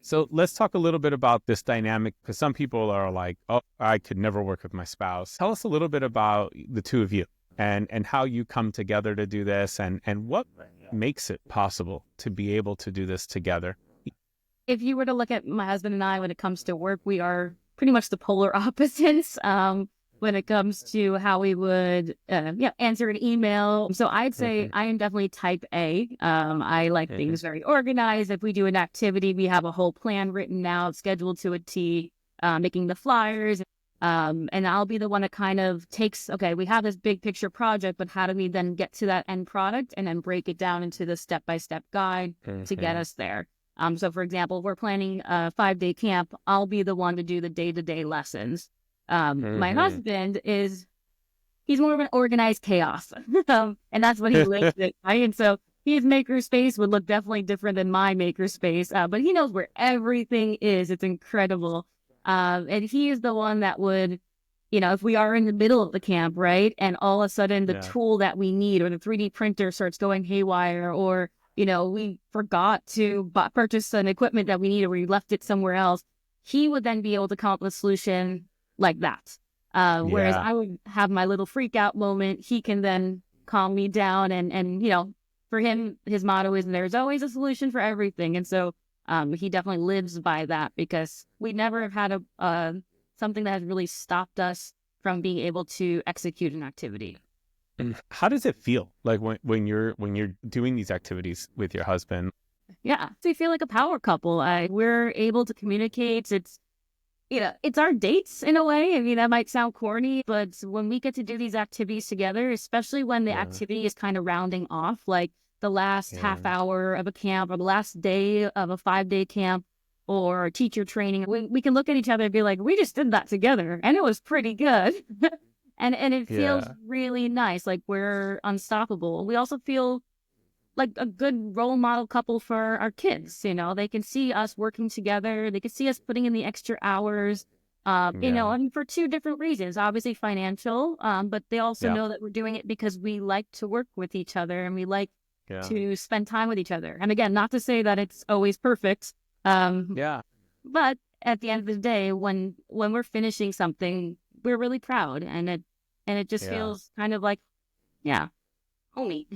So let's talk a little bit about this dynamic, because some people are like, oh, I could never work with my spouse. Tell us a little bit about the two of you and how you come together to do this and what makes it possible to be able to do this together. If you were to look at my husband and I when it comes to work, we are pretty much the polar opposites when it comes to how we would answer an email. So I'd say I am definitely type A. I like things very organized. If we do an activity, we have a whole plan written out, scheduled to a T, making the flyers. And I'll be the one that kind of takes, okay, we have this big picture project, but how do we then get to that end product and then break it down into the step-by-step guide to get us there? So for example, if we're planning a 5-day camp, I'll be the one to do the day-to-day lessons. My husband he's more of an organized chaos. And that's what he lives in, right? And so his makerspace would look definitely different than my makerspace, but he knows where everything is. It's incredible. And he is the one that would, if we are in the middle of the camp, right? And all of a sudden the tool that we need or the 3D printer starts going haywire, or we forgot to purchase an equipment that we need, or we left it somewhere else. He would then be able to come up with a solution like that. Whereas I would have my little freak out moment. He can then calm me down. And for him, his motto is there's always a solution for everything. And so he definitely lives by that, because we never have had something that has really stopped us from being able to execute an activity. And how does it feel like when you're doing these activities with your husband? Yeah, so we feel like a power couple. We're able to communicate. It's our dates in a way. I mean, that might sound corny, but when we get to do these activities together, especially when the activity is kind of rounding off, like the last half hour of a camp or the last day of a 5-day camp or teacher training, we can look at each other and be like, we just did that together and it was pretty good. And it feels really nice, like we're unstoppable. We also feel like a good role model couple for our kids. They can see us working together. They can see us putting in the extra hours, and for two different reasons. Obviously financial, but they also know that we're doing it because we like to work with each other and we like to spend time with each other. And again, not to say that it's always perfect. But at the end of the day, when we're finishing something, we're really proud, and it just feels kind of like, homey.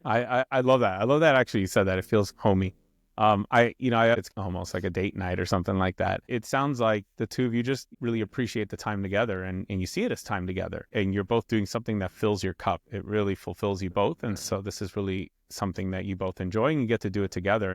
I love that. I love that actually you said that. It feels homey. It's almost like a date night or something like that. It sounds like the two of you just really appreciate the time together, and you see it as time together, and you're both doing something that fills your cup. It really fulfills you both. And so this is really something that you both enjoy, and you get to do it together.